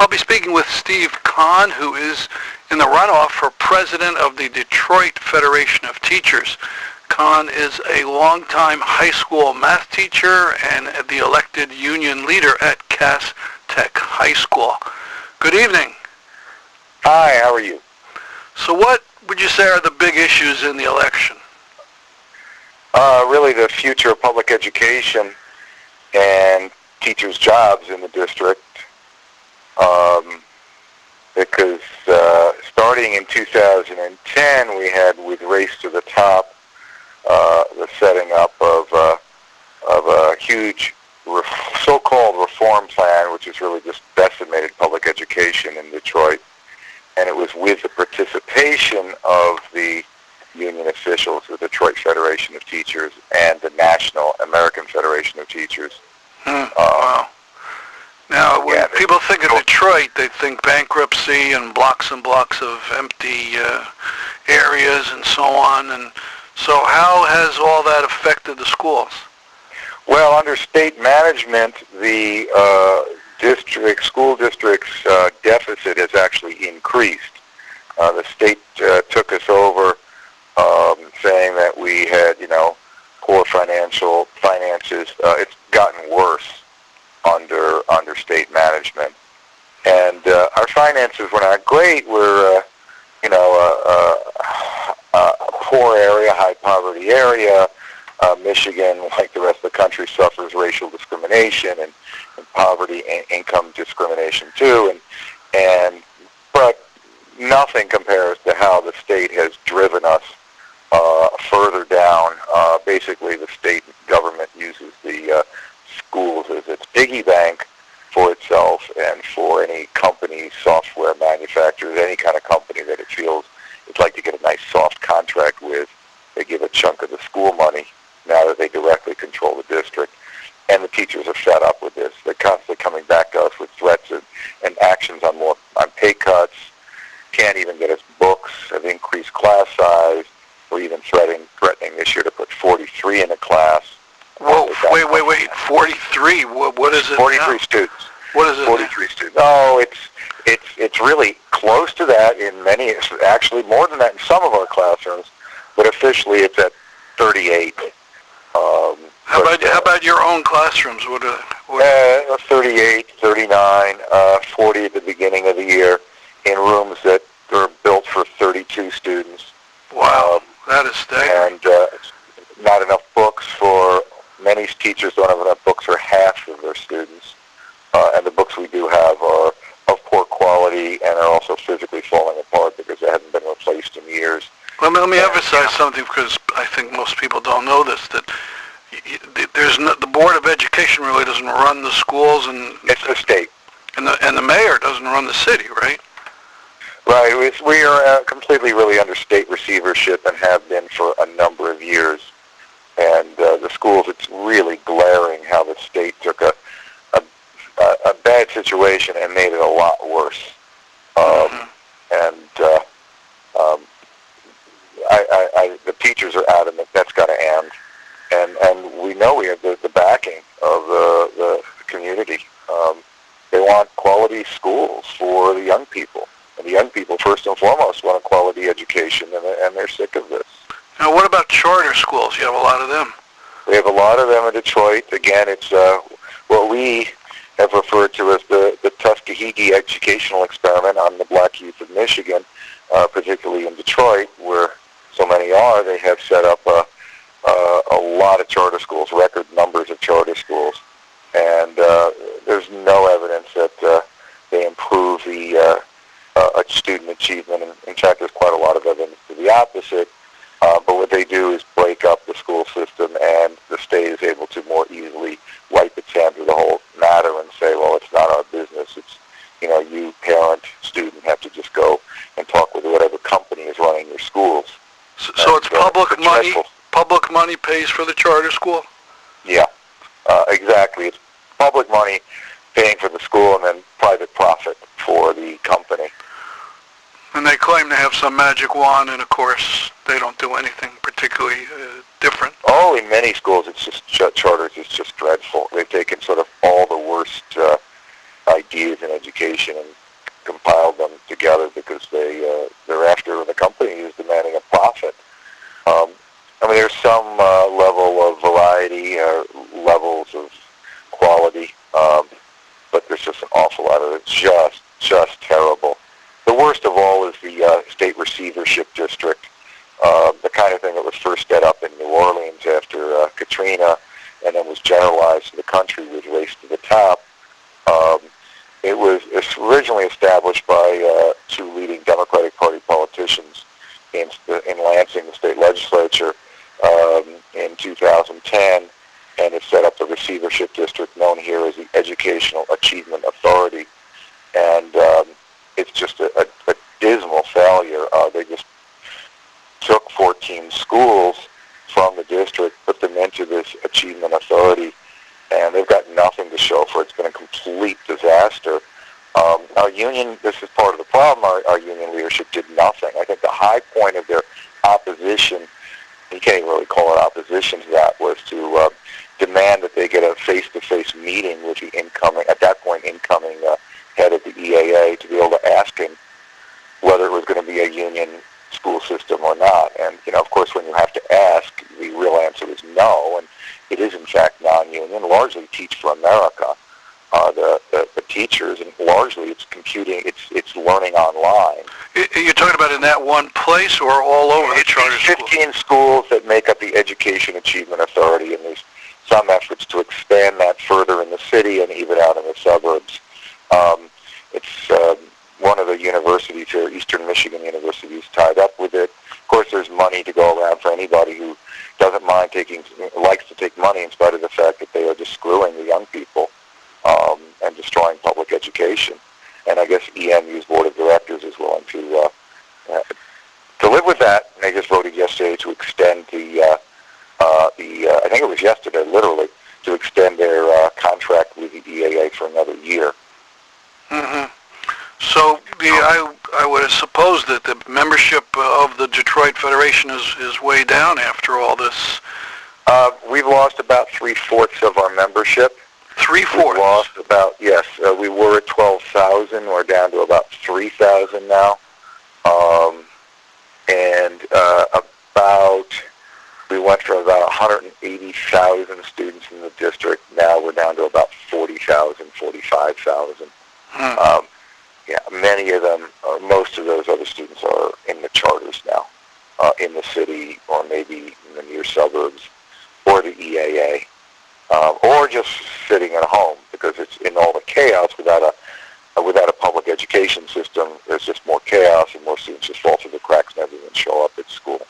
be speaking with Steve Conn, who is in the runoff for president of the Detroit Federation of Teachers. Conn is a longtime high school math teacher and the elected union leader at Cass Tech High School. Good evening. Hi, how are you? So what would you say are the big issues in the election? Really the future of public education and teachers' jobs in the district. Because starting in 2010, we had, with Race to the Top, the setting up of a huge so-called reform plan, which has really just decimated public education in Detroit. And it was with the participation of the union officials, the Detroit Federation of Teachers and the National American Federation of Teachers. Wow. Now, when people think of Detroit, they think bankruptcy and blocks of empty areas and so on. And so how has all that affected the schools? Well, under state management, the school district's deficit has actually increased. The state took us over saying that we had, poor finances. It's gotten worse under state management, and our finances were not great. We're a poor area, high poverty area. Michigan, like the rest of the country, suffers racial discrimination and poverty and income discrimination too, but nothing compares to how the state has driven us further down. Basically, the state government uses the schools as its piggy bank for itself and for any company, software manufacturers, any kind of company that it feels it's like to get a nice soft contract with. They give a chunk of the school money now that they directly control the district. And the teachers are fed up with this. They're constantly coming back to us with threats and actions on pay cuts. Can't even get us books, have increased class size. We're even threatening this year to put 43 in a class. Whoa, wait, 43? What is it 43 now? Students. What is it 43 now? Students. Oh, it's really close to that in many, actually more than that in some of our classrooms, but officially it's at 38. How about your own classrooms? 38, 39, 40 at the beginning of the year in rooms that are built for 32 students. Wow, that is staggering. And not enough books for, many teachers don't have enough books for half of their students. And the books we do have are of poor quality and are also physically falling apart because they haven't been replaced in years. Let me emphasize something, because I think most people don't know this, that the Board of Education really doesn't run the schools, and it's the state. And the mayor doesn't run the city, right? Right. We are completely really under state receivership and have been for a number of years. And the schools, it's really glaring how the state took a bad situation and made it a lot worse. The teachers are adamant that's got to end. And we know we have the backing of the community. They want quality schools for the young people. And the young people, first and foremost, want a quality education, and they're sick of this. Now, what about charter schools? You have a lot of them. We have a lot of them in Detroit. Again, it's what we have referred to as the Tuskegee educational experiment on the black youth of Michigan, particularly in Detroit, where so many are. They have set up a lot of charter schools, record numbers of charter schools, and there's no evidence that they improve the student achievement. And in fact, there's quite a lot of evidence to the opposite. But what they do is break up the school system, and the state is able to more easily wipe its hands of the whole matter and say, well, it's not our business. It's, you, parent, student, have to just go and talk with whatever company is running your schools. So it's public money. Public money pays for the charter school? Yeah, exactly. It's public money paying for the school and then private profit for the company. And they claim to have some magic wand, and of course they don't do anything particularly different. Oh, in many schools it's just charters. It's just dreadful. They've taken sort of all the worst ideas in education and compiled them together because they're after, the company is demanding a profit. I mean, there's some level of variety, levels of quality, but there's just an awful lot of it. Just terrible. The worst of all is the state receivership district, the kind of thing that was first set up in New Orleans after Katrina, and then was generalized to the country with Race to the Top. It was originally established by two leading Democratic Party politicians in Lansing, the state legislature, in 2010, and it set up the receivership district known here as the Educational Achievement Authority. And it's just a dismal failure. They just took 14 schools from the district, put them into this Achievement Authority, and they've got nothing to show for it. It's been a complete disaster. Our union, this is part of the problem, our union leadership did nothing. I think the high point of their opposition, you can't even really call it opposition to that, was to demand that they get a face-to-face meeting with the incoming, at that point, incoming head of the EAA to be able to ask him whether it was going to be a union school system or not. And, of course, when you have to ask, the real answer is no, and it is, in fact, non-union, largely Teach for America. The teachers, and largely it's computing, it's learning online. You're talking about in that one place or all over the charter schools? 15 schools that make up the Education Achievement Authority, and there's some efforts to expand that further in the city and even out in the suburbs. It's one of the universities here, Eastern Michigan University, is tied up with it. Of course, there's money to go around for anybody who doesn't mind likes to take money in spite of the fact that they are just screwing the young people and destroying public education. And I guess EMU's board of directors is willing to live with that. And they just voted yesterday to extend I think it was yesterday, literally, to extend their contract with the EAA for another year. Mm-hmm. So I would suppose that the membership of the Detroit Federation is way down after all this. We've lost about 3/4 of our membership. 3/4? We've lost about, yes. We were at 12,000. We're down to about 3,000 now. We went from about 180,000 students in the district. Now we're down to about 40,000, 45,000. Yeah, many of them, most of those other students are in the charters now, in the city or maybe in the near suburbs or the EAA, or just sitting at home because it's in all the chaos without a public education system. There's just more chaos and more students just fall through the cracks and never even show up at school.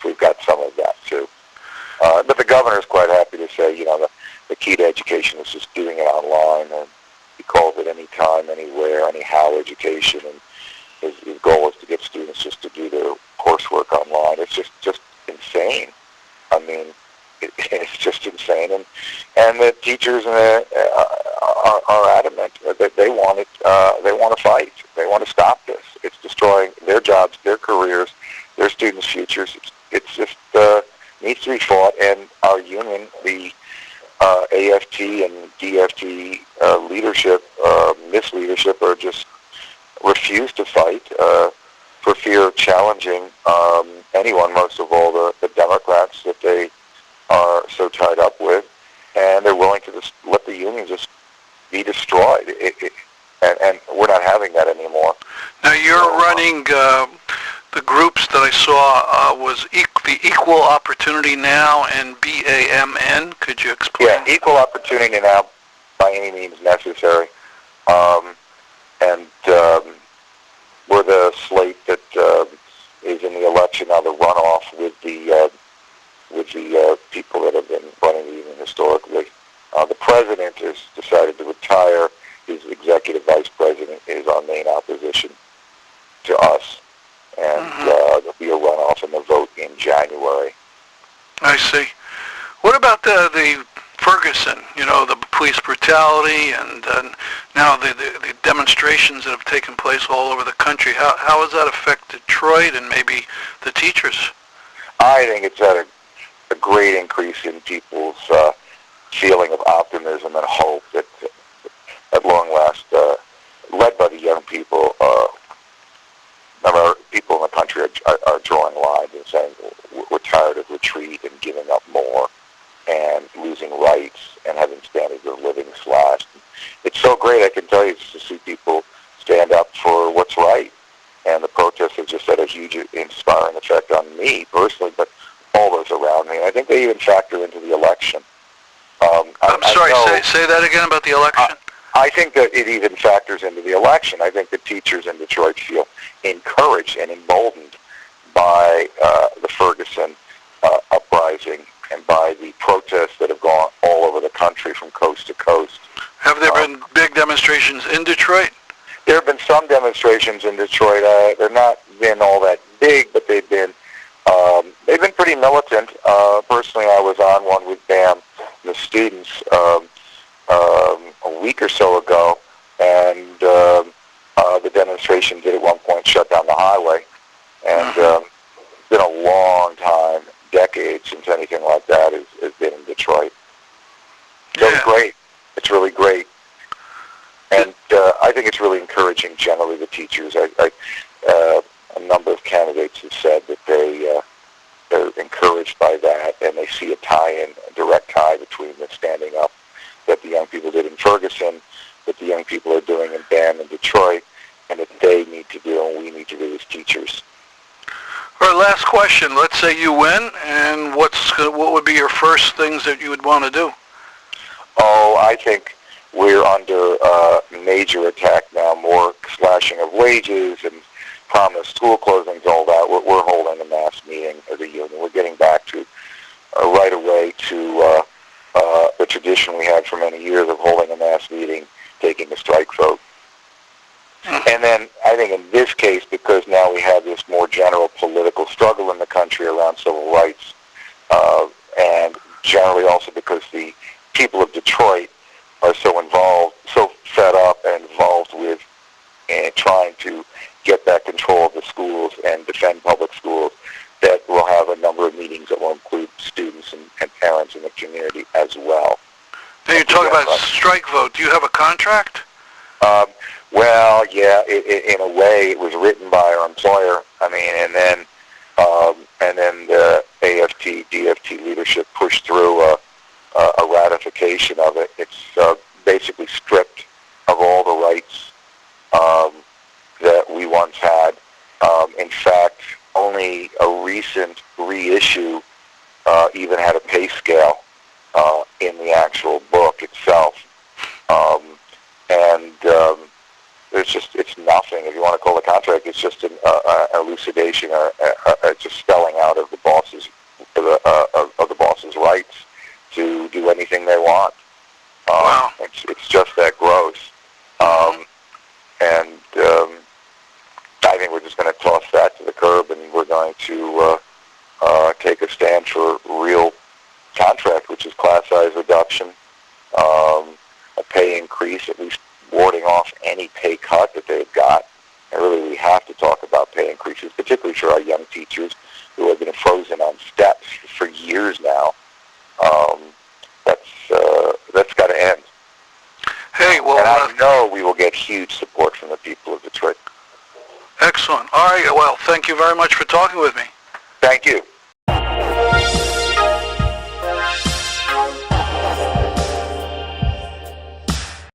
So we've got some of that too. But the governor is quite happy to say, the key to education is just doing it online, and he calls it anytime, anywhere, anyhow education, and his goal is to get students just to do their coursework online. It's just insane. I mean, it's just insane, and the teachers are adamant that they want it. They want to fight. They want to stop this. It's destroying their jobs, their careers, their students' futures. It's just needs to be fought, and our union, the AFT and DFT leadership, misleadership, are just refuse to fight for fear of challenging anyone, most of all the Democrats that they are so tied up with, and they're willing to just let the union just be destroyed. And we're not having that anymore. Now you're running the groups that I saw was the Equal Opportunity Now and BAMN. Could you explain? Yeah, Equal Opportunity Now by any means necessary. And we're the slate that is in the election now, the runoff with the people that have been running the union historically. The president has decided to retire. His executive vice president is our main opposition to us. And there'll be a runoff and a vote in January. I see. What about the Ferguson, the police brutality and now the demonstrations that have taken place all over the country? How has that affected Detroit and maybe the teachers? I think it's had a great increase in people's feeling of optimism and hope that at long last, led by the young people, are drawing lines and saying we're tired of retreat and giving up more and losing rights and having standards of living slashed. It's so great, I can tell you, just to see people stand up for what's right. And the protests have just had a huge inspiring effect on me personally, but all those around me. I think they even factor into the election. I'm sorry, say that again about the election? I think that it even factors into the election. I think the teachers in Detroit feel encouraged and emboldened by the Ferguson uprising and by the protests that have gone all over the country from coast to coast. Have there been big demonstrations in Detroit? There have been some demonstrations in Detroit. They're not been all that big, but they've been pretty militant. Personally, I was on one with BAM, the students, a week or so ago, and the demonstration did at one point shut down the highway. And it's been a long time, decades, since anything like that has been in Detroit. So it's great. It's really great. And I think it's really encouraging generally the teachers. A number of candidates have said that they're encouraged by that, and they see a direct tie between the standing up that the young people did in Ferguson, that the young people are doing in BAM in Detroit, and that they need to do and we need to do as teachers. All right, last question. Let's say you win, and what would be your first things that you would want to do? Oh, I think we're under major attack now, more slashing of wages and promised school closings, all that. We're holding a mass meeting as a union. We're getting back to right away to the tradition we had for many years of holding a mass meeting, taking a strike vote. And then I think in this case, because now we have this more general political struggle in the country around civil rights, and generally also because the people of Detroit are so involved, so fed up and involved with trying to get back control of the schools and defend public schools, that we'll have a number of meetings that will include students and parents in the community as well. Now you talk about strike vote. Do you have a contract? Well, yeah, in a way, it was written by our employer. I mean, and then the AFT, DFT leadership pushed through a ratification of it. It's basically stripped of all the rights that we once had. In fact, only a recent reissue even had a pay scale in the actual book itself. It's nothing. If you want to call it a contract, it's just an elucidation or just spelling out of the boss's rights to do anything they want. Wow. It's just that gross. And I think we're just going to toss that to the curb, and we're going to take a stand for real contract, which is class size reduction, a pay increase, at least warding off any pay cut that they've got. And really, we have to talk about pay increases, particularly for our young teachers who have been frozen on steps for years now. That's got to end. Hey, well, and I know we will get huge support from the people of Detroit. Excellent. All right, well, thank you very much for talking with me. Thank you.